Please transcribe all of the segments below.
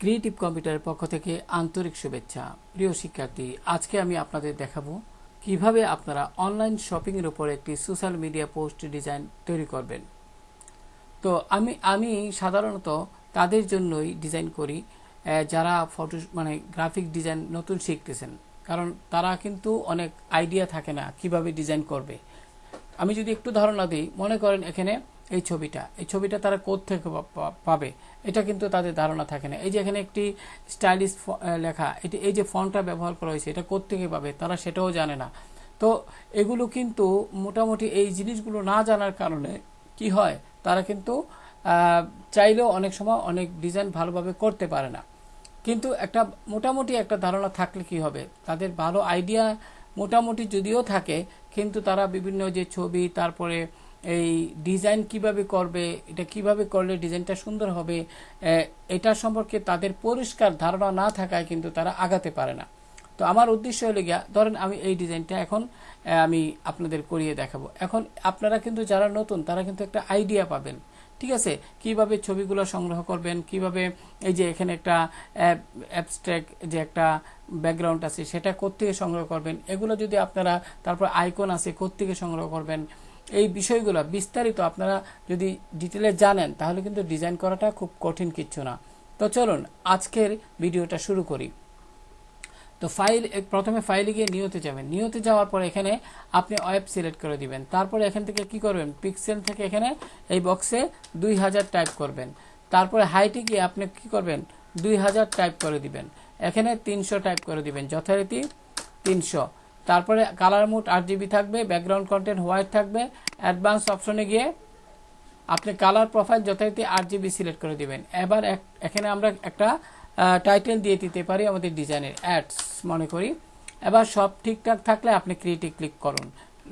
Creative কম্পিউটারের পক্ষ থেকে আন্তরিক শুভেচ্ছা। প্রিয় শিক্ষার্থী, আজকে আমি আপনাদের দেখাবো কিভাবে আপনারা অনলাইন শপিং এর উপর একটি সোশ্যাল মিডিয়া পোস্ট ডিজাইন তৈরি করবেন। তো আমি সাধারণত তাদের জন্যই ডিজাইন করি যারা ফটো গ্রাফিক ডিজাইন নতুন শিখতেছেন, কারণ তারা কিন্তু অনেক আইডিয়া থাকে না কিভাবে ডিজাইন করবে। আমি যদি একটু ধারণা দিই, মনে করেন এখানে এই ছবিটা তারা কোত্থেকে পাবে, এটা কিন্তু তাদের ধারণা থাকে না। এই যে এখানে একটি স্টাইলিশ লেখা, এই যে ফন্টটা ব্যবহার করা হয়েছে, এটা কোত্থেকে পাবে তারা সেটাও জানে না। তো এগুলো কিন্তু মোটামুটি এই জিনিসগুলো না জানার কারণে কি হয়, তারা কিন্তু চাইলেও অনেক সময় অনেক ডিজাইন ভালোভাবে করতে পারে না। কিন্তু মোটামুটি একটা ধারণা থাকলে কি হবে, তাদের ভালো আইডিয়া মোটামুটি যদিও থাকে, কিন্তু তারা বিভিন্ন যে ছবি, তারপরে এই ডিজাইন কিভাবে করবে, এটা কিভাবে করলে ডিজাইনটা সুন্দর হবে, এটা সম্পর্কে তাদের পরিষ্কার ধারণা না থাকায় কিন্তু তারা আগাতে পারে না। তো আমার উদ্দেশ্য হলো গিয়া, ধরেন আমি এই ডিজাইনটা এখন আমি আপনাদের করিয়ে দেখাবো। এখন আপনারা কিন্তু যারা নতুন তারা কিন্তু একটা আইডিয়া পাবেন, ঠিক আছে, কিভাবে ছবিগুলো সংগ্রহ করবেন, কিভাবে এই যে এখানে একটা অ্যাবস্ট্রাক্ট যে একটা ব্যাকগ্রাউন্ড আছে সেটা কোত্থেকে সংগ্রহ করবেন, এগুলো যদি আপনারা, তারপর আইকন আছে কোত্থেকে সংগ্রহ করবেন, এই বিষয়গুলো বিস্তারিত আপনারা যদি ডিটেলে জানেন তাহলে কিন্তু ডিজাইন করাটা খুব কঠিন কিচ্ছু না। তো চলুন আজকের ভিডিওটা শুরু করি। তো প্রথমে ফাইলে গিয়ে নিউতে যাবেন। নিউতে যাওয়ার পর এখানে আপনি ওয়েব সিলেক্ট করে দিবেন। তারপরে এখান থেকে কি করবেন, পিক্সেল থেকে এখানে এই বক্সে 2000 টাইপ করবেন। তারপরে হাইটে গিয়ে আপনি কি করবেন, 2000 টাইপ করে দিবেন। এখানে 300 টাইপ করে দিবেন, যথারীতি 300। তারপরে কালার মোড RGB থাকবে, ব্যাকগ্রাউন্ড কন্টেন্ট হোয়াইট থাকবে। অ্যাডভান্স অপশনে গিয়ে আপনি কালার প্রোফাইল যথারীতি RGB সিলেক্ট করে দিবেন। এবার এখানে আমরা একটা টাইটেল দিয়ে দিতে পারি আমাদের ডিজাইনের, অ্যাডস মনে করি। এবার সব ঠিকঠাক থাকলে আপনি ক্রিয়েটিভ ক্লিক করুন।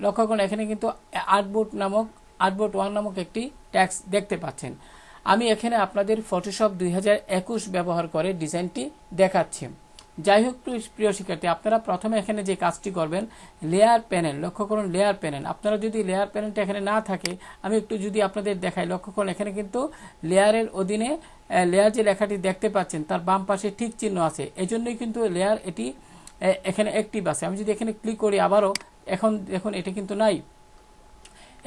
লক্ষ্য করুন এখানে কিন্তু আর্টবোর্ড 1 নামক একটি ট্যাক্স দেখতে পাচ্ছেন। আমি এখানে আপনাদের ফটোশপ 2021 ব্যবহার করে ডিজাইনটি দেখাচ্ছি। যাই হোক প্রিয় শিক্ষার্থী, আপনারা প্রথমে এখানে যে কাজটি করবেন, লেয়ার প্যানেল, লক্ষ্য করুন লেয়ার প্যানেল। আপনারা যদি লেয়ার প্যানেলটা এখানে না থাকে, আমি একটু যদি আপনাদের দেখাই, লক্ষ্য করুন এখানে কিন্তু লেয়ারের অধীনে লেয়ার যে লেখাটি দেখতে পাচ্ছেন তার বাম পাশে ঠিক চিহ্ন আছে, এজন্যই কিন্তু লেয়ার এটি এখানে অ্যাক্টিভ আছে। আমি যদি এখানে ক্লিক করি আবারও, এখন দেখুন এটা কিন্তু নাই।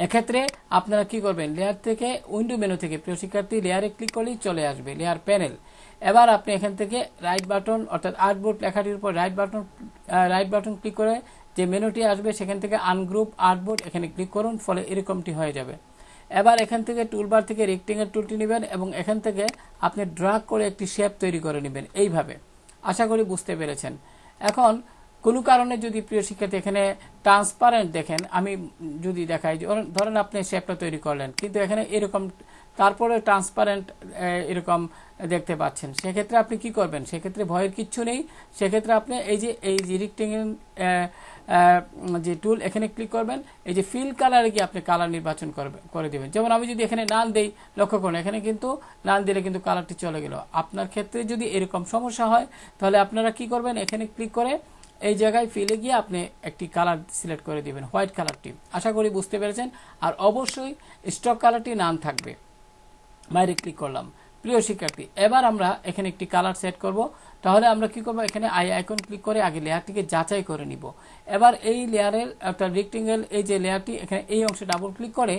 এক্ষেত্রে আপনারা কি করবেন, লেয়ার থেকে উইন্ডো মেনু থেকে প্রিয় শিক্ষার্থী লেয়ারে ক্লিক করলেই চলে আসবে লেয়ার প্যানেল। এবার আপনি এখান থেকে রাইট বাটন, অর্থাৎ আর্টবোর্ড লেখাটির উপর রাইট বাটন ক্লিক করে যে মেনুটি আসবে সেখান থেকে আনগ্রুপ আর্টবোর্ড এখানে ক্লিক করুন, ফলে এরকমটি হয়ে যাবে। এবার এখান থেকে টুলবার থেকে রেক্টেঙ্গেল টুলটি নেবেন এবং এখান থেকে আপনি ড্র্যাগ করে একটি শেপ তৈরি করে নেবেন এইভাবে। আশা করি বুঝতে পেরেছেন। এখন কোনো কারণে যদি প্রিয় শিক্ষার্থী এখানে ট্রান্সপারেন্ট দেখেন, আমি যদি দেখাই, ধরেন আপনি শেপটা তৈরি করলেন কিন্তু এখানে এরকম তারপরে ট্রান্সপারেন্ট এরকম দেখতে পাচ্ছেন, সেক্ষেত্রে আপনি কি করবেন, সেক্ষেত্রে ভয়ের কিচ্ছু নেই। সেক্ষেত্রে আপনি এই যে রেক্টেঙ্গেল যে টুল এখানে ক্লিক করবেন, এই যে ফিল কালারে গিয়ে আপনি কালার নির্বাচন করে দেবেন। যেমন আমি যদি এখানে লাল দেই, লক্ষ্য করুন এখানে কিন্তু লাল দিলে কিন্তু কালারটি চলে গেল। আপনার ক্ষেত্রে যদি এরকম সমস্যা হয় তাহলে আপনারা কি করবেন, এখানে ক্লিক করে এই জায়গায় ফিলে গিয়ে আপনি একটি কালার সিলেক্ট করে দিবেন, হোয়াইট কালারটি। আশা করি বুঝতে পেরেছেন। আর অবশ্যই স্টক কালারটি নান থাকবে। বাইরে ক্লিক করলাম। প্রিয় শিক্ষার্থী, এবার আমরা এখানে একটি কালার সেট করব। তাহলে আমরা কি করব, এখানে আইকন ক্লিক করে আগে লেয়ারটিকে যাচাই করে নিব। এবার এই লেয়ারের অর্থাৎ রেক্টেঙ্গেল এই যে লেয়ারটি, এখানে এই অংশে ডাবল ক্লিক করে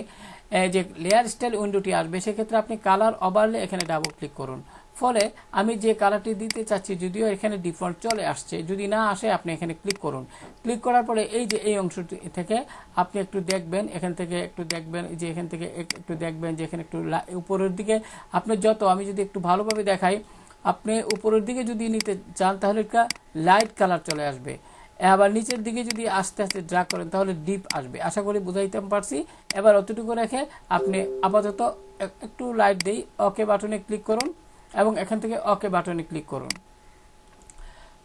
যে লেয়ার স্টাইল উইন্ডোটি আসবে, সেক্ষেত্রে আপনি কালার ওভারলে এখানে ডাবল ক্লিক করুন। ফলে আমি যে কালারটি দিতে চাচ্ছি, যদিও এখানে ডিফল্ট চলে আসছে, যদি না আসে আপনি এখানে ক্লিক করুন। ক্লিক করার পরে এই যে এই অংশটি থেকে আপনি একটু দেখবেন, এখান থেকে একটু দেখবেন, যে এখান থেকে একটু দেখবেন যে এখানে একটু উপরের দিকে আপনি আমি যদি একটু ভালোভাবে দেখাই, আপনি উপরের দিকে যদি নিতে চান তাহলে একটা লাইট কালার চলে আসবে। আবার নিচের দিকে যদি আস্তে আস্তে ড্র্যাগ করেন তাহলে ডিপ আসবে। আশা করি বুঝাইতে পারছি। এবার অতটুকু রেখে আপনি আপাতত একটু লাইট দেই, ওকে বাটনে ক্লিক করুন এবং এখান থেকে ওকে বাটনে ক্লিক করুন।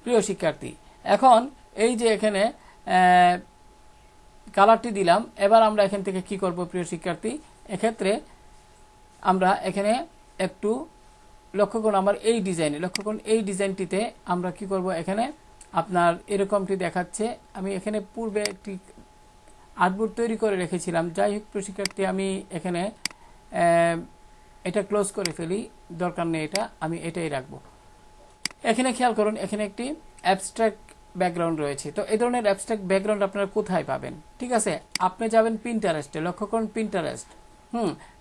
প্রিয় শিক্ষার্থী, এখন এই যে এখানে কালারটি দিলাম, এবার আমরা এখান থেকে কি করব প্রিয় শিক্ষার্থী, এক্ষেত্রে আমরা এখানে একটু লক্ষ্য করুন আমার এই ডিজাইনে, লক্ষ্য করুন এই ডিজাইনটিতে আমরা কি করব, এখানে আপনার এরকমটি দেখাচ্ছে। আমি এখানে পূর্বে একটি আর্টবোর্ড তৈরি করে রেখেছিলাম। যাই হোক প্রিয় শিক্ষার্থী, আমি এখানে এটা ক্লোজ করে ফেলি, দরকার নেই, এটা আমি এটাই রাখবো। এখানে খেয়াল করুন, এখানে একটি অ্যাবস্ট্রাক্ট ব্যাকগ্রাউন্ড রয়েছে। তো এই ধরনের অ্যাবস্ট্রাক্ট ব্যাকগ্রাউন্ড আপনারা কোথায় পাবেন? ঠিক আছে, আপনি যাবেন পিন্টারেস্টে। লক্ষ্য করুন পিন্টারেস্ট।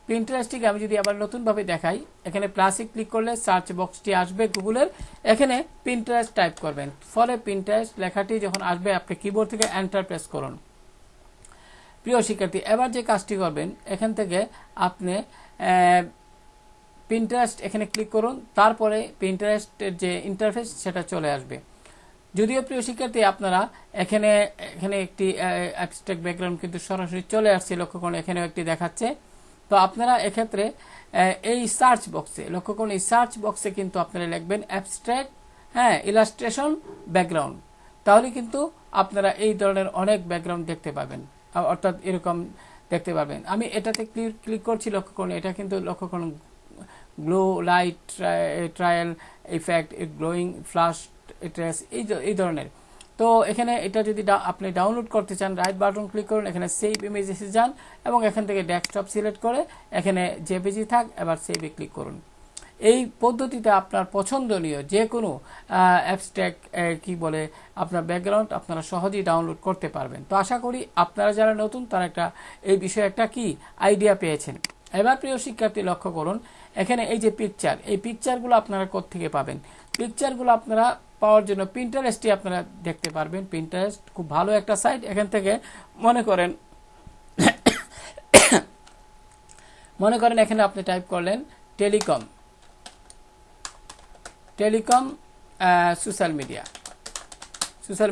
পিন্টারেস্টটিকে আমি যদি আবার নতুনভাবে দেখাই, এখানে প্লাসে ক্লিক করলে সার্চ বক্সটি আসবে গুগলের, এখানে পিন্টারেস্ট টাইপ করবেন। ফলে পিন্টারেস্ট লেখাটি যখন আসবে আপনি কিবোর্ড থেকে এন্টার প্রেস করুন। প্রিয় শিক্ষার্থী, এবার যে কাজটি করবেন, এখান থেকে আপনি পিন্টারেস্ট এখানে ক্লিক করুন, তারপরে পিন্টারেস্টের যে ইন্টারফেস সেটা চলে আসবে। যদিও প্রিয় শিক্ষার্থী আপনারা এখানে একটি অ্যাবস্ট্রাক্ট ব্যাকগ্রাউন্ড কিন্তু সরাসরি চলে আসছে, লক্ষ্য করুন এখানেও একটি দেখাচ্ছে। তো আপনারা এক্ষেত্রে এই সার্চ বক্সে লক্ষ্য করুন, এই সার্চ বক্সে কিন্তু আপনারা লিখবেন অ্যাবস্ট্রাক্ট ইলাস্ট্রেশন ব্যাকগ্রাউন্ড, তাহলে কিন্তু আপনারা এই ধরনের অনেক ব্যাকগ্রাউন্ড দেখতে পাবেন, অর্থাৎ এরকম দেখতে পাবেন। আমি এটাতে ক্লিক করছি, লক্ষ্য করুন এটা কিন্তু লক্ষ্য করুন glow light trial effect, glowing flush trace, এই ধরনের। তো এখানে এটা যদি আপনি ডাউনলোড করতে চান, রাইট বাটন ক্লিক করুন, এখানে সেভ ইমেজেসে যান এবং এখান থেকে ডেস্কটপ সিলেক্ট করে এখানে জেপিজি থাক, এবার সেভে ক্লিক করুন। এই পদ্ধতিতে আপনার পছন্দনীয় যে কোনো অ্যাবস্ট্রাক্ট আপনার ব্যাকগ্রাউন্ড আপনারা সহজেই ডাউনলোড করতে পারবেন। তো আশা করি আপনারা যারা নতুন তারা এই বিষয়ে একটা আইডিয়া পেয়েছেন। এবার প্রিয় শিক্ষার্থী লক্ষ্য করুন, এখানে এই যে পিকচার, এই পিকচারগুলো আপনারা কোত্থেকে পাবেন? পিকচারগুলো আপনারা পাওয়ার জন্য পিন্টারেস্টই আপনারা দেখতে পারবেন। পিন্টারেস্ট খুব ভালো একটা সাইট। এখান থেকে মনে করেন এখানে আপনি টাইপ করলেন টেলিকম সোশ্যাল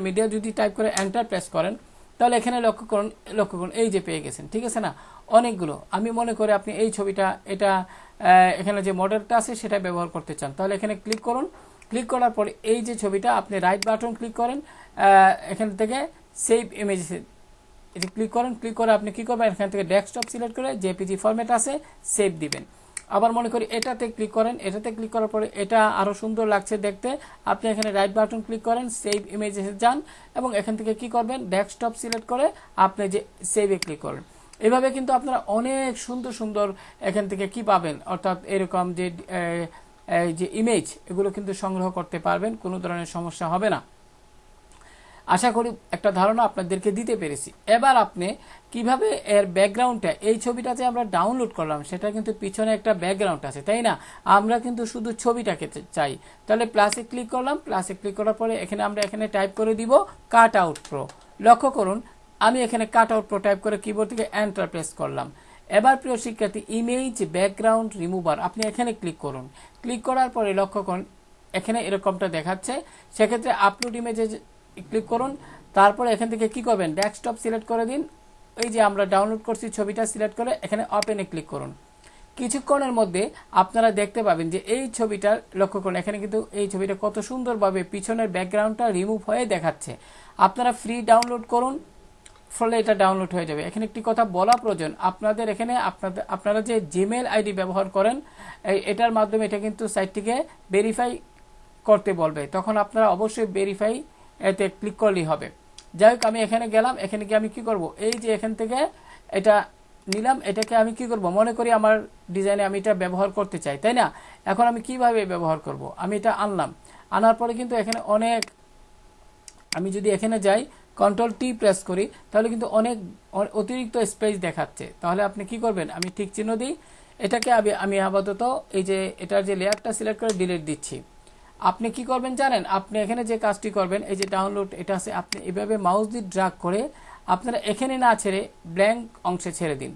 মিডিয়া যদি টাইপ করে এন্টার প্রেস করেন, তাহলে এখানে লক্ষ্য করুন এই যে পেয়ে গেছেন, ঠিক আছে না, অনেকগুলো। আমি মনে করি আপনি এই ছবিটা এখানে যে মডেলটা আছে সেটা ব্যবহার করতে চান, তাহলে এখানে ক্লিক করুন। ক্লিক করার পরে এই যে ছবিটা আপনি রাইট বাটন ক্লিক করেন, এখান থেকে সেভ ইমেজ ক্লিক করেন। ক্লিক করে আপনি কি করবেন, এখান থেকে ডেস্কটপ সিলেক্ট করে জেপিজি ফরম্যাট আছে সেভ দিবেন। আবার মনে করি এটাতে ক্লিক করেন, এটাতে ক্লিক করার পরে এটা আরো সুন্দর লাগছে দেখতে, আপনি এখানে রাইট বাটন ক্লিক করেন, সেভ ইমেজে যান এবং এখান থেকে কি করবেন, ডেস্কটপ সিলেক্ট করে আপনি যে সেভে ক্লিক করেন। এভাবে কিন্তু আপনারা অনেক সুন্দর সুন্দর এখান থেকে কি পাবেন, অর্থাৎ এরকম যে ইমেজ এগুলো কিন্তু সংগ্রহ করতে পারবেন, কোনো ধরনের সমস্যা হবে না। আশা করি একটা ধারণা আপনাদেরকে দিতে পেরেছি। এবার আপনি কিভাবে এর ব্যাকগ্রাউন্ডটা, এই ছবিটা যে আমরা ডাউনলোড করলাম সেটা কিন্তু পিছনে একটা ব্যাকগ্রাউন্ড আছে, তাই না? আমরা কিন্তু শুধু ছবিটাকে চাই, তাহলে প্লাসে ক্লিক করলাম। প্লাসে ক্লিক করার পরে আমরা এখানে টাইপ করে দিব কাট আউট প্রো। লক্ষ্য করুন আমি এখানে কাট আউট প্রো টাইপ করে কিবোর্ড থেকে এন্টার প্রেস করলাম। এবার প্রিয় শিক্ষার্থী, ইমেজ ব্যাকগ্রাউন্ড রিমুভার আপনি এখানে ক্লিক করুন। ক্লিক করার পরে লক্ষ্য করুন এখানে এরকমটা দেখাচ্ছে, সেক্ষেত্রে আপলোড ইমেজে ক্লিক করুন। তারপরে এখান থেকে কি করবেন, ডেস্কটপ সিলেক্ট করে দিন, এই যে আমরা ডাউনলোড করছি ছবিটা সিলেক্ট করে এখানে ওপেনে ক্লিক করুন। কিছুক্ষণের মধ্যে আপনারা দেখতে পাবেন যে এই ছবিটা লক্ষ্য করুন, এখানে কিন্তু এই ছবিটা কত সুন্দরভাবে পিছনের ব্যাকগ্রাউন্ডটা রিমুভ হয়ে দেখাচ্ছে। আপনারা ফ্রি ডাউনলোড করুন, ফলে এটা ডাউনলোড হয়ে যাবে। এখানে একটি কথা বলা প্রয়োজন, আপনাদের এখানে আপনারা যে জিমেল আইডি ব্যবহার করেন এটার মাধ্যমে এটা কিন্তু সাইটটিকে ভেরিফাই করতে বলবে, তখন আপনারা অবশ্যই ভেরিফাই এতে ক্লিক করলেই হবে। যাই হোক আমি এখানে গেলাম, এখানে গিয়ে আমি কি করব, এই যে এখান থেকে এটা নিলাম, এটাকে আমি কি করব, মনে করি আমার ডিজাইনে আমি এটা ব্যবহার করতে চাই, তাই না? এখন আমি কিভাবে ব্যবহার করব, আমি এটা আনলাম, আনার পরে কিন্তু এখানে অনেক, আমি যদি এখানে যাই কন্ট্রোল টি প্রেস করি তাহলে কিন্তু অনেক অতিরিক্ত স্পেস দেখাচ্ছে। তাহলে আপনি কি করবেন, আমি ঠিক চিহ্ন দিই, এটাকে আমি আপাতত এই যে এটার যে লেয়ারটা সিলেক্ট করে ডিলিট দিচ্ছি। আপনি কি করবেন জানেন, আপনি এখানে যে কাজটি করবেন, এই যে ডাউনলোড এটা আছে, আপনি এভাবে মাউস দিয়ে ড্র্যাগ করে আপনারা এখানে না ছেড়ে ব্ল্যাঙ্ক অংশে ছেড়ে দিন।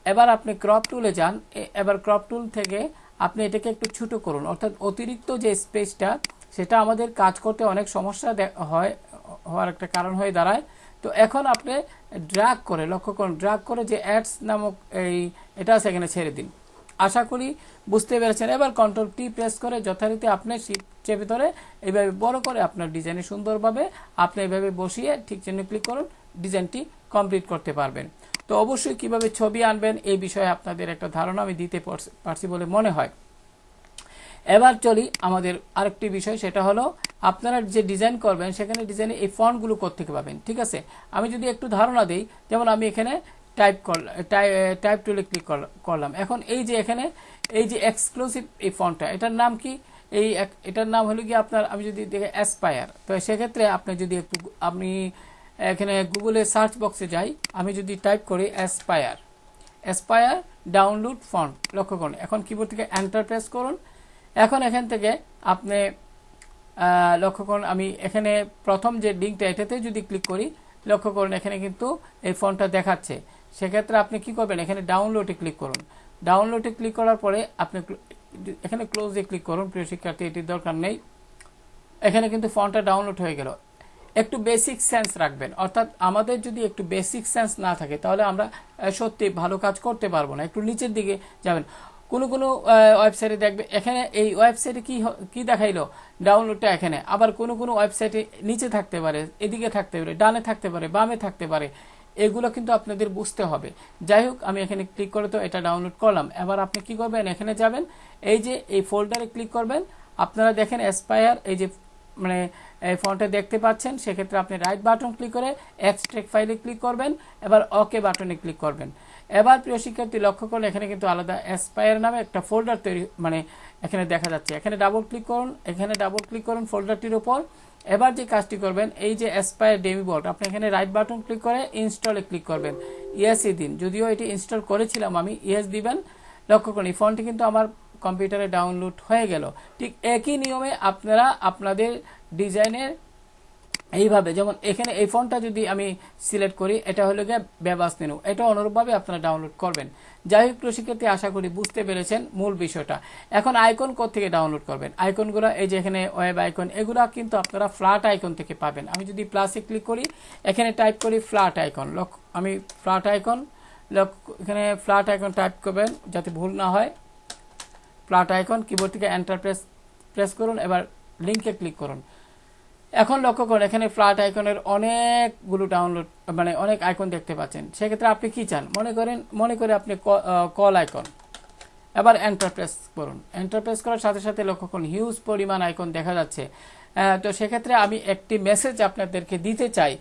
এবার আপনি ক্রপ টুলে যান, এবার ক্রপ টুল থেকে আপনি এটাকে একটু ছোট করুন, অর্থাৎ অতিরিক্ত যে স্পেসটা সেটা আমাদের কাজ করতে অনেক সমস্যা হওয়ার একটা কারণ হয়ে দাঁড়ায়। তো এখন আপনি ড্র্যাগ করে, লক্ষ্য করুন, ড্র্যাগ করে যে অ্যাডস নামক এটা সেখানে ছেড়ে দিন। আশা করি বুঝতে পেরেছেন। এবার কন্ট্রোল টি প্রেস করে যথারীতি আপনি শিফট চেপে ধরে এইভাবে বড় করে আপনার ডিজাইনে সুন্দরভাবে আপনি এইভাবে বসিয়ে ঠিক চিহ্নে ক্লিক করুন, ডিজাইনটি কমপ্লিট করতে পারবেন। তো অবশ্যই কিভাবে ছবি আনবেন এই বিষয়ে আপনাদের একটা ধারণা আমি দিতে পারছি বলে মনে হয়। এবার চলি আমাদের আরেকটি বিষয়, সেটা হলো আপনারা যে ডিজাইন করবেন সেখানে ডিজাইনে এই ফন্টগুলো কোত্থেকে পাবেন। ঠিক আছে, আমি যদি একটু ধারণা দিই, যেমন আমি এখানে টাইপ টুলে ক্লিক করলাম। এখন এই যে এখানে এই যে এক্সক্লুসিভ এই ফন্টটা, এটার নাম কি, এটার নাম হলো কি আপনার, আমি যদি দেখে অ্যাসপায়ার, তো সেক্ষেত্রে আপনি যদি একটু আমি এখানে গুগলে সার্চ বক্সে যাই, আমি যদি টাইপ করি অ্যাসপায়ার ডাউনলোড ফন্ট, লক্ষ্য করুন এখন কিবোর্ড থেকে এন্টার প্রেস করুন। এখন এখান থেকে আপনি লক্ষ্য করুন, আমি এখানে প্রথম যে লিঙ্কটা এটাতে যদি ক্লিক করি, লক্ষ্য করুন এখানে কিন্তু এই ফন্টটা দেখাচ্ছে। সেক্ষেত্রে আপনি কি করবেন, এখানে ডাউনলোডে ক্লিক করুন। ডাউনলোডে ক্লিক করার পরে আপনি এখানে ক্লোজে ক্লিক করুন। প্রিয় শিক্ষার্থী, এটির দরকার নেই। এখানে কিন্তু ফন্টটা ডাউনলোড হয়ে গেল। একটু বেসিক সেন্স রাখবেন, অর্থাৎ আমাদের যদি একটু বেসিক সেন্স না থাকে তাহলে আমরা সত্যি ভালো কাজ করতে পারবো না। একটু নিচের দিকে যাবেন, কোনো ওয়েবসাইটে দেখবে এখানে এই ওয়েবসাইটে কি দেখাইলো, ডাউনলোডটা এখানে, আবার কোনো ওয়েবসাইটে নিচে থাকতে পারে, এদিকে থাকতে পারে, ডানে থাকতে পারে, বামে থাকতে পারে। এগুলো কিন্তু আপনাদের বুঝতে হবে। যাই হোক, আমি এখানে ক্লিক করে তো এটা ডাউনলোড করলাম। এবার আপনি কি করবেন, এখানে যাবেন, এই যে এই ফোল্ডারে ক্লিক করবেন। আপনারা দেখেন অ্যাসপায়ার এই যে মানে এই ফন্টে দেখতে পাচ্ছেন। সেক্ষেত্রে আপনি রাইট বাটন ক্লিক করে এক্সট্রাক্ট ফাইলে ক্লিক করবেন, এবার ওকে বাটনে ক্লিক করবেন। এবার প্রিয় শিক্ষার্থী লক্ষ্য করলে এখানে কিন্তু আলাদা অ্যাসপায়ার নামে একটা ফোল্ডার তৈরি মানে এখানে দেখা যাচ্ছে। এখানে ডাবল ক্লিক করুন, এখানে ডাবল ক্লিক করুন ফোল্ডারটির উপর। এবার যে কাজটি করবেন, এই যে অ্যাসপায়ার ডেমিবোর্ড, আপনি এখানে রাইট বাটন ক্লিক করে ইনস্টলে ক্লিক করবেন, ইয়েসই দিন। যদিও এটি ইনস্টল করেছিলাম আমি, ইয়েস দিবেন। লক্ষ্য করুন এই ফন্টটি কিন্তু আমার কম্পিউটারে ডাউনলোড হয়ে গেল। ঠিক একই নিয়মে আপনারা আপনাদের ডিজাইনের এইভাবে, যেমন এখানে এই ফন্টটা যদি আমি সিলেক্ট করি, এটা হলো গিয়ে বেবাস মেনু, এটা অনুরূপভাবে আপনারা ডাউনলোড করবেন। যাই হোক প্রিয় শিক্ষার্থী, আশা করি বুঝতে পেরেছেন মূল বিষয়টা। এখন আইকন থেকে ডাউনলোড করবেন। আইকনগুলো এই যে এখানে ওয়েব আইকন, এগুলো কিন্তু আপনারা ফ্ল্যাট আইকন থেকে পাবেন। আমি যদি প্লাসে ক্লিক করি, এখানে টাইপ করি ফ্ল্যাট আইকন, আমি ফ্ল্যাট আইকন, এখানে ফ্ল্যাট আইকন টাইপ করবেন যাতে ভুল না হয়। ফ্ল্যাট আইকন, কিবোর্ড থেকে এন্টার প্রেস করুন, এবার লিঙ্কে ক্লিক করুন। এখন লক্ষ্য করুন এখানে ফ্ল্যাট আইকনের অনেকগুলো ডাউনলোড মানে অনেক আইকন দেখতে পাচ্ছেন। সেক্ষেত্রে আপনি কি চান, মনে করে আপনি কল আইকন, এবার এন্টার প্রেস করুন। এন্টার প্রেস করার সাথে সাথে লক্ষ্য করুন হিউজ পরিমাণ আইকন দেখা যাচ্ছে। তো সেক্ষেত্রে আমি একটি মেসেজ আপনাদেরকে দিতে চাই।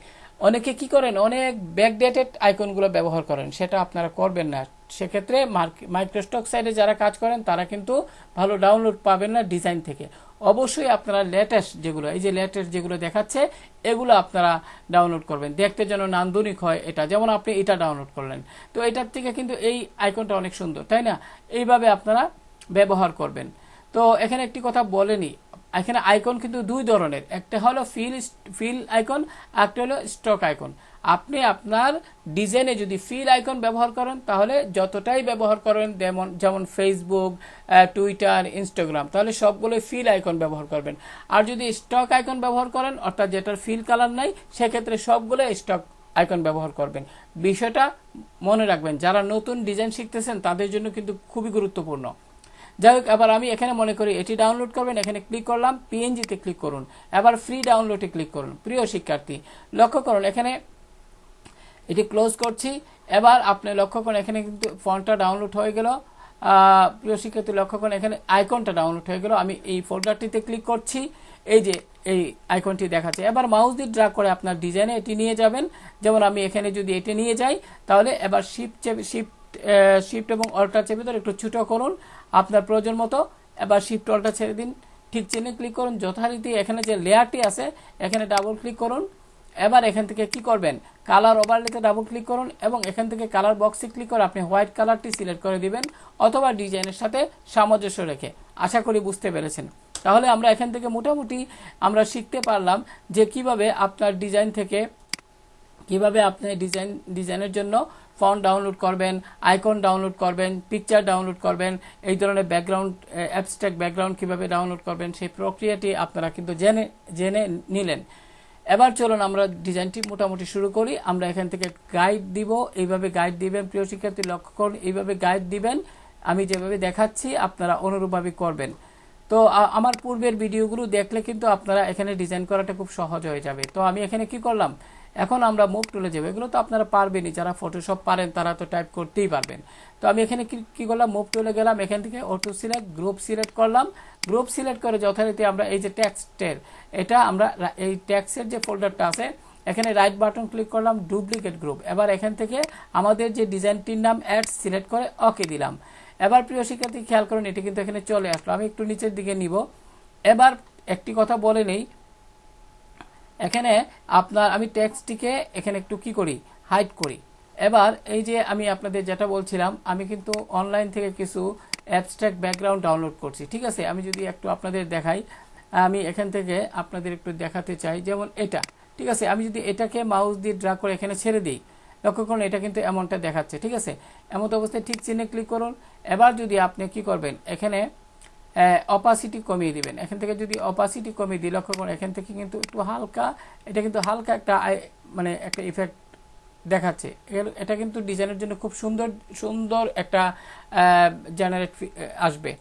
অনেকে কি করেন, অনেক ব্যাকডেটেড আইকনগুলো ব্যবহার করেন, সেটা আপনারা করবেন না। সেক্ষেত্রে মাইক্রোস্টক সাইডে যারা কাজ করেন তারা কিন্তু ভালো ডাউনলোড পাবেন না ডিজাইন থেকে। অবশ্যই আপনারা লেটেস্ট যেগুলো, এই যে লেটেস্ট যেগুলো দেখাচ্ছে, এগুলো আপনারা ডাউনলোড করবেন, দেখতে যেন নান্দনিক হয়। এটা যেমন আপনি এটা ডাউনলোড করলেন, তো এটার থেকে কিন্তু এই আইকনটা অনেক সুন্দর, তাই না? এইভাবে আপনারা ব্যবহার করবেন। তো এখানে একটি কথা বলেনি, এখানে আইকন কিন্তু দুই ধরনের, একটা হলো ফিল আইকন, একটা হলো স্টক আইকন। আপনি আপনার ডিজাইনে যদি ফিল আইকন ব্যবহার করেন, তাহলে যতটাই ব্যবহার করেন, যেমন ফেসবুক, টুইটার, ইনস্টাগ্রাম, তাহলে সবগুলোই ফিল আইকন ব্যবহার করবেন। আর যদি স্টক আইকন ব্যবহার করেন, অর্থাৎ যেটার ফিল কালার নাই, সেক্ষেত্রে সবগুলো স্টক আইকন ব্যবহার করবেন। বিষয়টা মনে রাখবেন, যারা নতুন ডিজাইন শিখতেছেন তাদের জন্য কিন্তু খুবই গুরুত্বপূর্ণ। যাই হোক, এবার আমি এখানে মনে করি এটি ডাউনলোড করবেন, এখানে ক্লিক করলাম, পিএনজিতে ক্লিক করুন, এবার ফ্রি ডাউনলোডে ক্লিক করুন। প্রিয় শিক্ষার্থী লক্ষ্য করুন এখানে এটি ক্লোজ করছি। এবার আপনি লক্ষ্য করুন এখানে কিন্তু ফন্টটা ডাউনলোড হয়ে গেল। প্রিয় শিক্ষার্থী লক্ষ্য করুন এখানে আইকনটা ডাউনলোড হয়ে গেল। আমি এই ফোল্ডারটিতে ক্লিক করছি, এই যে এই আইকনটি দেখাচ্ছে। এবার মাউস দিয়ে ড্র্যাগ করে আপনার ডিজাইনে এটি নিয়ে যাবেন। যেমন আমি এখানে যদি এটি নিয়ে যাই, তাহলে এবার শিফট এবং অল্টার চেপে ধরে একটু ছোট করুন আপনার প্রয়োজন মতো। এবার শিফট অল্টার ছেড়ে দিন, ঠিক চিহ্নে ক্লিক করুন। যথারীতি এখানে যে লেয়ারটি আছে এখানে ডাবল ক্লিক করুন। এবার এখান থেকে কি করবেন, কালার ওভারলেতে ডাবল ক্লিক করুন এবং এখান থেকে কালার বক্সে ক্লিক করে আপনি হোয়াইট কালারটি সিলেক্ট করে দিবেন, অথবা ডিজাইনের সাথে সামঞ্জস্য রেখে। আশা করি বুঝতে পেরেছেন। তাহলে আমরা এখান থেকে মোটামুটি আমরা শিখতে পারলাম যে কিভাবে আপনার ডিজাইন থেকে কিভাবে আপনি ডিজাইনের জন্য ফন্ট ডাউনলোড করবেন, আইকন ডাউনলোড করবেন, পিকচার ডাউনলোড করবেন, এই ধরনের ব্যাকগ্রাউন্ড, অ্যাবস্ট্রাক্ট ব্যাকগ্রাউন্ড কিভাবে ডাউনলোড করবেন, সেই প্রক্রিয়াটি আপনারা কিন্তু জেনে নিলেন। এবার চলুন আমরা ডিজাইনটি মোটামুটি শুরু করি। আমরা এখান থেকে গাইড দিব, এইভাবে গাইড দিবেন। প্রিয় শিক্ষার্থী লক্ষ্য করুন, এইভাবে গাইড দিবেন। আমি যেভাবে দেখাচ্ছি আপনারা অনুরূপভাবে করবেন। তো আমার পূর্বের ভিডিওগুলো দেখলে কিন্তু আপনারা এখানে ডিজাইন করাটা খুব সহজ হয়ে যাবে। তো আমি এখানে কি করলাম, এখন আমরা মুভ টুলে যাবো। এগুলো তো আপনারা পারবেনই, যারা ফটোশপ পারেন তারা তো টাইপ করতেই পারবেন। তো আমি এখানে কি করলাম, মুভ টুলে গেলাম, এখান থেকে অটো সিলেক্ট, গ্রুপ সিলেক্ট করলাম। গ্রুপ সিলেক্ট করে যথারীতি আমরা এই যে টেক্সটের, এটা আমরা এই টেক্সটের যে ফোল্ডারটা আছে এখানে রাইট বাটন ক্লিক করলাম, ডুপ্লিকেট গ্রুপ। এবার এখান থেকে আমাদের যে ডিজাইনটির নাম অ্যাড সিলেক্ট করে ওকে দিলাম। এবার প্রিয় শিক্ষার্থী খেয়াল করুন, এটি কিন্তু এখানে চলে আসলো। আমি একটু নিচের দিকে নিব, এবার একটি কথা বলে নেই, এখানে আপনার আমি টেক্সটটিকে এখানে একটু কি করি, হাইড করি। এবার এই যে আমি আপনাদের যেটা বলছিলাম, আমি কিন্তু অনলাইন থেকে কিছু অ্যাবস্ট্রাক্ট ব্যাকগ্রাউন্ড ডাউনলোড করছি, ঠিক আছে। আমি যদি একটু আপনাদের দেখাই, আমি এখান থেকে আপনাদের একটু দেখাতে চাই, যেমন এটা, ঠিক আছে। আমি যদি এটাকে মাউস দিয়ে ড্র্যাগ করে এখানে ছেড়ে দিই, লক্ষ্য করুন এটা কিন্তু এমনটা দেখাচ্ছে, ঠিক আছে। এমন অবস্থায় ঠিক চিহ্নে ক্লিক করুন। এবার যদি আপনি কি করবেন, এখানে অপাসিটি কমিয়ে দিবেন। এখান থেকে যদি অপাসিটি কমিয়ে দিই, লক্ষ্য করুন এখান থেকে কিন্তু একটু হালকা, এটা কিন্তু হালকা একটা মানে একটা ইফেক্ট দেখাচ্ছে। এটা কিন্তু ডিজাইনের জন্য খুব সুন্দর সুন্দর একটা জেনারেট আসবে।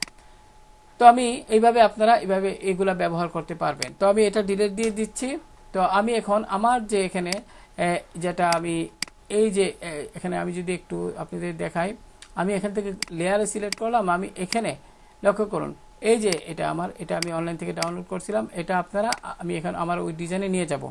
তো আমি এইভাবে আপনারা এইভাবে এগুলা ব্যবহার করতে পারবেন। তো আমি এটা ডিলিট দিয়ে দিচ্ছি। তো আমি এখন আমার যে এখানে যেটা আমি এই যে এখানে আমি যদি একটু আপনাদের দেখাই, আমি এখান থেকে লেয়ারে সিলেক্ট করলাম। আমি এখানে লক্ষ্য করুন এই যে এটা আমার, এটা আমি অনলাইন থেকে ডাউনলোড করছিলাম, এটা আপনারা আমি এখন আমার ওই ডিজাইনে নিয়ে যাব।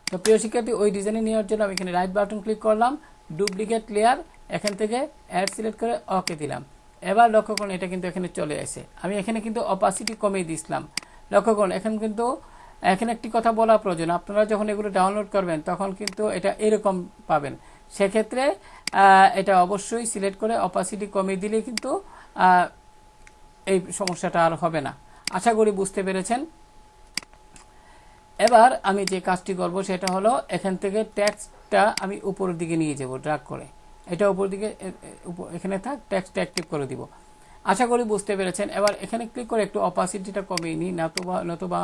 তো প্রিয় শিক্ষার্থী, ওই ডিজাইনে নেওয়ার জন্য আমি এখানে রাইট বাটন ক্লিক করলাম, ডুপ্লিকেট লেয়ার, এখান থেকে অ্যাড সিলেক্ট করে ওকে দিলাম। এবার লক্ষ্য করুন এটা কিন্তু এখানে চলে আসে। আমি এখানে কিন্তু অপাসিটি কমিয়ে দিয়েছিলাম। লক্ষ্য করুন এখন কিন্তু এখানে একটি কথা বলা প্রয়োজন, আপনারা যখন এগুলো ডাউনলোড করবেন তখন কিন্তু এটা এরকম পাবেন। সেক্ষেত্রে এটা অবশ্যই সিলেক্ট করে অপাসিটি কমিয়ে দিলে কিন্তু এই সমস্যাটা আর হবে না। আশা করি বুঝতে পেরেছেন। এবার আমি যে কাজটি করব সেটা হলো এখান থেকে টেক্সটটা আমি উপরের দিকে নিয়ে যাব ড্র্যাগ করে, এটা উপর দিকে এখানে থাক, টেক্সটটা অ্যাক্টিভ করে দিব। আশা করি বুঝতে পেরেছেন। এবার এখানে ক্লিক করে একটু অপাসিটিটা কমিয়ে নিই, নতুবা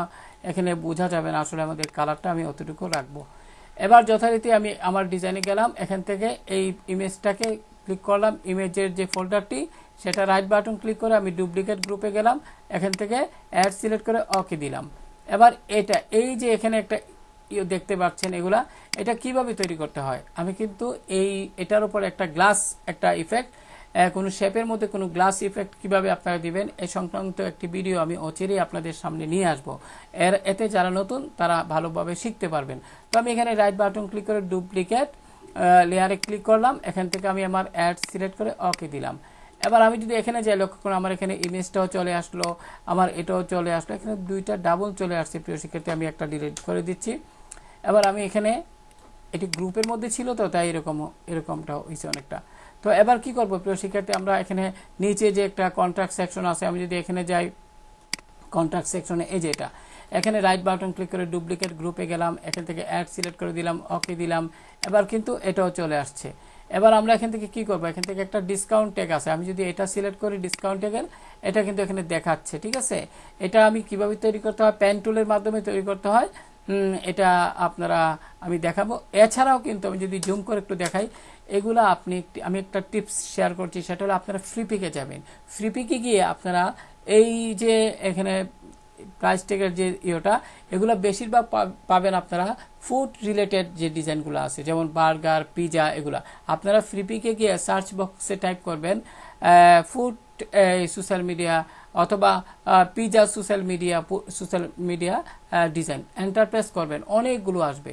এখানে বোঝা যাবে না আসলে আমাদের কালারটা, আমি অতটুকু রাখবো। এবার যথারীতি আমি আমার ডিজাইনে গেলাম, এখান থেকে এই ইমেজটাকে ক্লিক করলাম, ইমেজের যে ফোল্ডারটি সেটা রাইট বাটন ক্লিক করে আমি ডুপ্লিকেট গ্রুপে গেলাম, এখান থেকে অ্যাড সিলেক্ট করে ওকে দিলাম। এবার এটা এই যে এখানে একটা দেখতে পাচ্ছেন এগুলা, এটা কিভাবে তৈরি করতে হয়, আমি কিন্তু এটার উপর একটা গ্লাস একটা ইফেক্ট, কোনো শেপের মধ্যে কোনো গ্লাস ইফেক্ট কিভাবে আপনারা দিবেন এই সংক্রান্ত একটি ভিডিও আমি অচিরেই আপনাদের সামনে নিয়ে আসব। এতে যারা নতুন তারা ভালোভাবে শিখতে পারবেন। তো আমি এখানে রাইট বাটন ক্লিক করে ডুপ্লিকেট লেয়ারে ক্লিক করলাম, এখান থেকে আমি আমার অ্যাড সিলেক্ট করে ওকে দিলাম। এবার আমি যদি এখানে যাই, লক্ষ্য করুন আমার এখানে ইমেজটাও চলে আসলো, আমার এটাও চলে আসলো, এখানে দুইটা ডাবল চলে আসছে। প্রিয় শিক্ষার্থী, আমি একটা ডিলিট করে দিচ্ছি। এবার আমি এখানে এটি গ্রুপের মধ্যে ছিল তো তাই এরকমটা হয়েছে অনেকটা। তো এবার কি করব প্রিয় শিক্ষার্থী, আমরা এখানে নিচে যে একটা কন্ট্রাক্ট সেকশন আছে, আমি যদি এখানে যাই কন্ট্রাক্ট সেকশনে, এই যে এটা, এখানে রাইট বাটন ক্লিক করে ডুপ্লিকেট গ্রুপে গেলাম, এখান থেকে অ্যাড সিলেক্ট করে দিলাম, ওকে দিলাম। এবার কিন্তু এটাও চলে আসছে। এবার আমরা এখান থেকে কি করব, এখান থেকে একটা ডিসকাউন্ট ট্যাগ আছে, আমি যদি এটা সিলেক্ট করি ডিসকাউন্ট ট্যাগের, এটা কিন্তু এখানে দেখাচ্ছে, ঠিক আছে। এটা আমি কিভাবে তৈরি করতে হয়, পেন টুলের মাধ্যমে তৈরি করতে হয়, এটা আপনারা আমি দেখাবো। এছাড়াও কিন্তু আমি যদি জুম করে একটু দেখাই, এগুলা আমি একটা টিপস শেয়ার করছি, সেটা হলো আপনারা ফ্রি পিকে যাবেন। ফ্রি পিকে গিয়ে আপনারা এই যে এখানে প্রাইস ট্যাগের যে ইয়েটা, এগুলো বেশিরভাগ পাবেন আপনারা ফুড রিলেটেড যে ডিজাইনগুলো আছে, যেমন বার্গার, পিজা, এগুলা আপনারা ফ্রি পিকে গিয়ে সার্চ বক্সে টাইপ করবেন ফুড সোশ্যাল মিডিয়া অথবা pizza social media design, enter press করবেন, অনেকগুলো আসবে।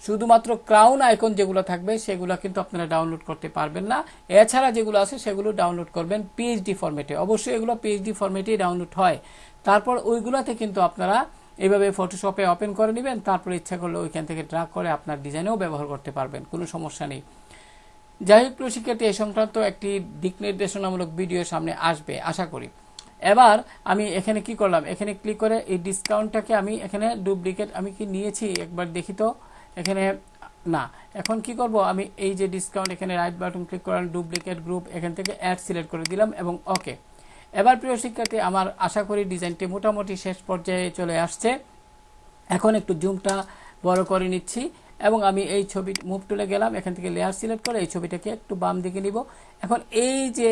শুধুমাত্র ক্রাউন আইকন যেগুলো থাকবে সেগুলো কিন্তু আপনারা ডাউনলোড করতে পারবেন না। এছাড়া যেগুলো আছে সেগুলো ডাউনলোড করবেন পিএইচডি ফরম্যাটে, অবশ্যই এগুলো পিএইচডি ফরম্যাটেই ডাউনলোড হয়। তারপর ওইগুলোতে কিন্তু আপনারা এইভাবে ফটোশপে ওপেন করে নেবেন, তারপর ইচ্ছা করলে ওইখান থেকে ড্র্যাগ করে আপনার ডিজাইনেও ব্যবহার করতে পারবেন, কোনো সমস্যা নেই। যাই হোক প্রিয় শিক্ষার্থী, এই সংক্রান্ত একটি দিক নির্দেশনামূলক ভিডিও সামনে আসবে আশা করি। এবার আমি এখানে কি করলাম, এখানে ক্লিক করে এই ডিসকাউন্টটাকে আমি এখানে ডুপ্লিকেট আমি কি নিয়েছি একবার দেখি তো, এখানে না। এখন কি করব, আমি এই যে ডিসকাউন্ট, এখানে রাইট বাটন ক্লিক করলাম, ডুপ্লিকেট গ্রুপ, এখান থেকে অ্যাড সিলেক্ট করে দিলাম এবং ওকে। এবার প্রিয় শিক্ষার্থী, আমার আশা করি ডিজাইনটি মোটামুটি শেষ পর্যায়ে চলে আসছে। এখন একটু জুমটা বড় করে নিচ্ছি এবং আমি এই ছবি মুভ টুলে গেলাম, এখান থেকে লেয়ার সিলেক্ট করে এই ছবিটাকে একটু বাম দিকে নিব। এখন এই যে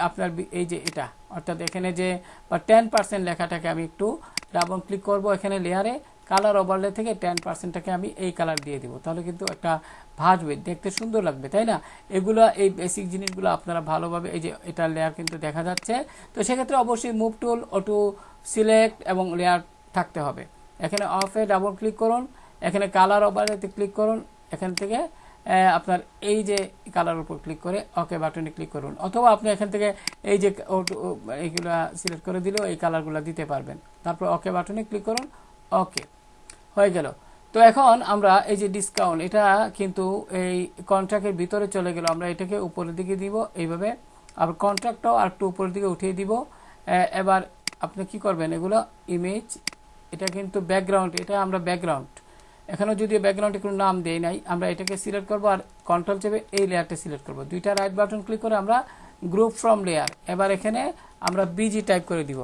আপনার এই যে এটা, অর্থাৎ এখানে যে 10% লেখাটাকে আমি একটু ডাবল ক্লিক করব, এখানে লেয়ারে কালার ওভারলে থেকে 10%টাকে আমি এই কালার দিয়ে দিব, তাহলে কিন্তু একটা ভাসবে, দেখতে সুন্দর লাগবে, তাই না। এগুলো এই বেসিক জিনিসগুলো আপনারা ভালোভাবে, এই যে এটা লেয়ার কিন্তু দেখা যাচ্ছে, তো সেক্ষেত্রে অবশ্যই মুভ টুল, অটো সিলেক্ট এবং লেয়ার থাকতে হবে। এখানে অফে ডাবল ক্লিক করুন, এখানে কালার ওভারলেতে ক্লিক করুন, এখান থেকে আপনার এই যে কালার উপর ক্লিক করে ওকে বাটনে ক্লিক করুন, অথবা আপনি এখান থেকে এই যে এইগুলা সিলেক্ট করে দিলেও এই কালারগুলো দিতে পারবেন। তারপর ওকে বাটনে ক্লিক করুন, ওকে হয়ে গেল। তো এখন আমরা এই যে ডিসকাউন্ট, এটা কিন্তু এই কন্ট্রাক্টের ভিতরে চলে গেল, আমরা এটাকে উপরের দিকে দিব এইভাবে, আবার কন্ট্রাক্টটাও আর একটু উপরের দিকে উঠিয়ে দিব। এবার আপনি কি করবেন, এগুলো ইমেজ, এটা কিন্তু ব্যাকগ্রাউন্ড, এটা আমরা ব্যাকগ্রাউন্ড, এখানেও যদি ব্যাকগ্রাউন্ডে কোনো নাম দেই নাই, আমরা এটাকে সিলেক্ট করব আর কন্ট্রোল চেপে এই লেয়ারটা সিলেক্ট করব, দুইটা রাইট বাটন ক্লিক করে আমরা গ্রুপ ফ্রম লেয়ার, এবার এখানে আমরা বিজি টাইপ করে দিব,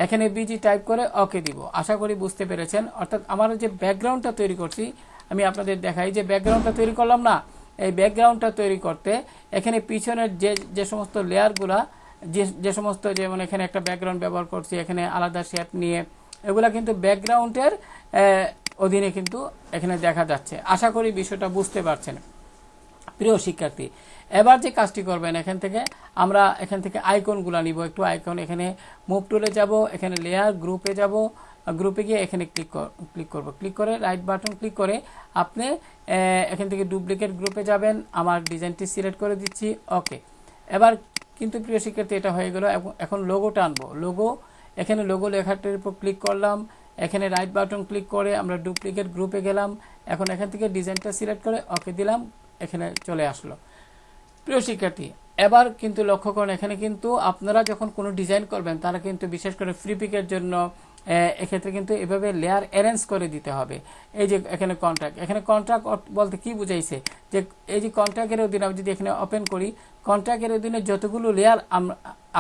এখানে বিজি টাইপ করে ওকে দিব। আশা করি বুঝতে পেরেছেন। অর্থাৎ আমার যে ব্যাকগ্রাউন্ডটা তৈরি করছি, আমি আপনাদের দেখাই যে ব্যাকগ্রাউন্ডটা তৈরি করলাম না, এই ব্যাকগ্রাউন্ডটা তৈরি করতে এখানে পিছনের যে সমস্ত লেয়ারগুলা, যে সমস্ত, যেমন এখানে একটা ব্যাকগ্রাউন্ড ব্যবহার করছি, এখানে আলাদা শেপ নিয়ে, এগুলা কিন্তু ব্যাকগ্রাউন্ডের অধীনে কিন্তু এখানে দেখা যাচ্ছে। আশা করি বিষয়টা বুঝতে পারছেন প্রিয় শিক্ষার্থী। এবার যে কাজটি করবেন, আমরা এখান থেকে আইকনগুলো নিব, একটু আইকন, এখানে মুভ টুলে যাব, এখানে লেয়ার গ্রুপে যাব, গ্রুপে গিয়ে এখানে ক্লিক করব, ক্লিক করে রাইট বাটন ক্লিক করে আপনি এখান থেকে ডুপ্লিকেট গ্রুপে যাবেন, আমার ডিজাইনটি সিলেক্ট করে দিচ্ছি, ওকে। এবার কিন্তু প্রিয় শিক্ষার্থী এটা হয়ে গেল। এখন লোগোটা আনবো, লোগো, এখানে লোগো লেখাটির উপর ক্লিক করলাম, এখানে রাইট বাটন ক্লিক করে আমরা ডুপ্লিকেট গ্রুপে গেলাম, এখন এখান থেকে ডিজাইনটা সিলেক্ট করে ওকে দিলাম, এখানে চলে আসলো। প্রিয় শিক্ষার্থী, এবার কিন্তু লক্ষ্য করুন, এখানে কিন্তু আপনারা যখন কোনো ডিজাইন করবেন, তারা কিন্তু বিশেষ করে ফ্রি পিকের জন্য এক্ষেত্রে কিন্তু এভাবে লেয়ার অ্যারেঞ্জ করে দিতে হবে। এই যে এখানে কন্ট্রাক্ট বলতে কি বুঝাইছে, যে এই যে কন্ট্রাক্টের অধীনে আমি যদি এখানে ওপেন করি, কন্ট্রাক্টের অধীনে যতগুলো লেয়ার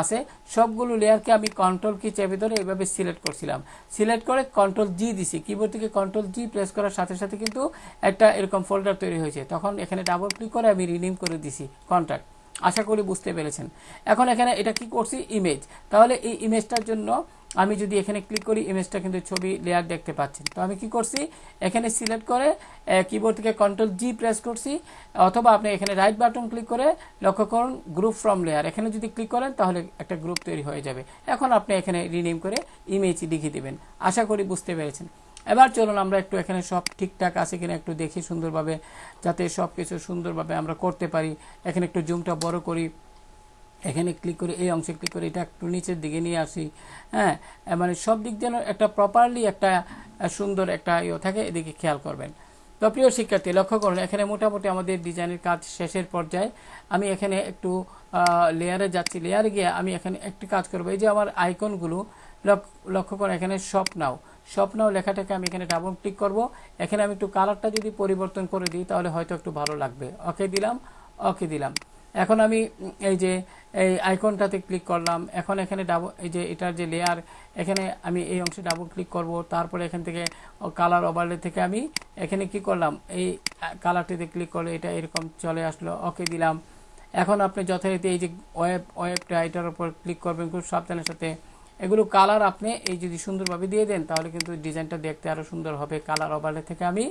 আছে সবগুলো লেয়ারকে আমি কন্ট্রোল কি চেপে ধরে এইভাবে সিলেক্ট করছিলাম, সিলেক্ট করে কন্ট্রোল জি দিছি, কিবোর্ড থেকে কন্ট্রোল জি প্রেস করার সাথে সাথে কিন্তু একটা এরকম ফোল্ডার তৈরি হয়েছে। তখন এখানে ডাবল ক্লিক করে আমি রিনেম করে দিছি কন্ট্রাক্ট। আশা করি বুঝতে পেরেছেন। এখন এখানে এটা কি করছি, ইমেজ, তাহলে এই ইমেজটার জন্য আমি যদি এখানে ক্লিক করি, ইমেজটা কিন্তু ছবি লেয়ার দেখতে পাচ্ছেন। তো আমি কি করছি, এখানে সিলেক্ট করে কিবোর্ড থেকে কন্ট্রোল জি প্রেস করছি, অথবা আপনি এখানে রাইট বাটন ক্লিক করে লক্ষ্য করুন গ্রুপ ফ্রম লেয়ার, এখানে যদি ক্লিক করেন তাহলে একটা গ্রুপ তৈরি হয়ে যাবে। এখন আপনি এখানে রিনেম করে ইমেজ লিখে দিবেন। আশা করি বুঝতে পেরেছেন। এবার চলুন আমরা একটু এখানে সব ঠিকঠাক আছে কিনা একটু দেখি সুন্দরভাবে, যাতে সব কিছু সুন্দরভাবে আমরা করতে পারি। এখানে একটু জুমটা বড় করি, এখানে ক্লিক করে এই অংশে ক্লিক করে এটা একটু নিচের দিকে নিয়ে আসি, হ্যাঁ, মানে সব দিক যেন একটা প্রপারলি একটা সুন্দর একটা থাকে, এদিকে খেয়াল করবেন। তো প্রিয় শিক্ষার্থী লক্ষ্য করুন, এখানে মোটামুটি আমাদের ডিজাইনের কাজ শেষের পর্যায়ে। আমি এখানে একটু লেয়ারে যাচ্ছি, লেয়ারে গিয়ে আমি এখানে একটি কাজ করবো, এই যে আমার আইকনগুলো লক্ষ্য করুন, এখানে শপ নাও লেখাটাকে আমি এখানে ডাবল ক্লিক করব, এখানে আমি একটু কালারটা যদি পরিবর্তন করে দিই তাহলে হয়তো একটু ভালো লাগবে। ওকে দিলাম। এখন আমি এই যে এই আইকনটাতে ক্লিক করলাম, এখন এখানে এই যে এটার যে লেয়ার, এখানে আমি এই অংশে ডাবল ক্লিক করব, তারপরে এখান থেকে কালার ওভারলে থেকে আমি এখানে কি করলাম, এই কালারটিতে ক্লিক করলে এটা এরকম চলে আসলো, ওকে দিলাম। এখন আপনি যথারীতি এই যে ওয়েবটা, এটার উপর ক্লিক করবেন খুব সাবধানের সাথে। এগুলো কালার আপনি এই যদি সুন্দরভাবে দিয়ে দেন তাহলে কিন্তু ডিজাইনটা দেখতে আরো সুন্দর হবে। কালার ওভারলে থেকে আমি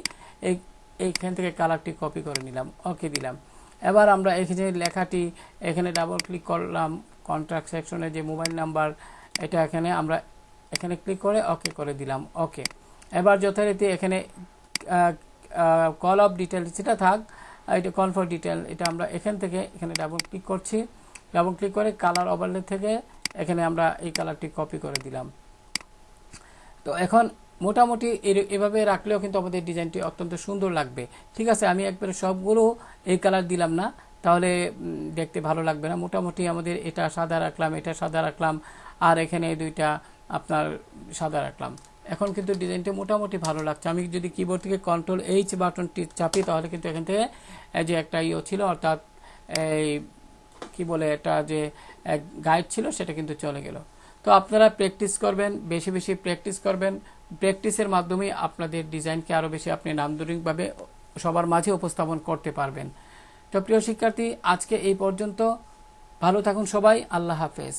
এইখান থেকে কালারটি কপি করে নিলাম, ওকে দিলাম। এবার আমরা এখানে লেখাটি এখানে ডাবল ক্লিক করলাম, কন্ট্রাক্ট সেকশনে যে মোবাইল নাম্বার, এটা আমরা এখানে ক্লিক করে ওকে করে দিলাম, ওকে। এবার যথারীতি এখানে কল অফ ডিটেল সেটা থাক, এটা কল ফর ডিটেল, এটা আমরা এখান থেকে এখানে ডাবল ক্লিক করছি, ডাবল ক্লিক করে কালার ওভারলে থেকে এখানে আমরা এই কালারটি কপি করে দিলাম। তো এখন মোটামুটি এভাবে রাখলেও কিন্তু আমাদের ডিজাইনটি অত্যন্ত সুন্দর লাগবে। ঠিক আছে, আমি একবারে সবগুলো এই কালার দিলাম না, তাহলে দেখতে ভালো লাগবে না। মোটামুটি আমাদের এটা সাদা রাখলাম, এটা সাদা রাখলাম, আর এখানে দুইটা আপনার সাদা রাখলাম। এখন কিন্তু ডিজাইনটা মোটামুটি ভালো লাগছে। আমি যদি কিবোর্ড থেকে কন্ট্রোল এইচ বাটনটি চাপি তাহলে কিন্তু এখান থেকে যে একটা ছিল, অর্থাৎ এই কি বলে এটা যে গাইড ছিল সেটা কিন্তু চলে গেল। তো আপনারা প্র্যাকটিস করবেন, বেশি বেশি প্র্যাকটিস করবেন। প্র্যাকটিসের মাধ্যমে আপনাদের ডিজাইনকে আরো বেশি আপনি নান্দনিকভাবে সবার মাঝে উপস্থাপন করতে পারবেন। তো প্রিয় শিক্ষার্থী, আজকে এই পর্যন্ত। ভালো থাকুন সবাই। আল্লাহ হাফেজ।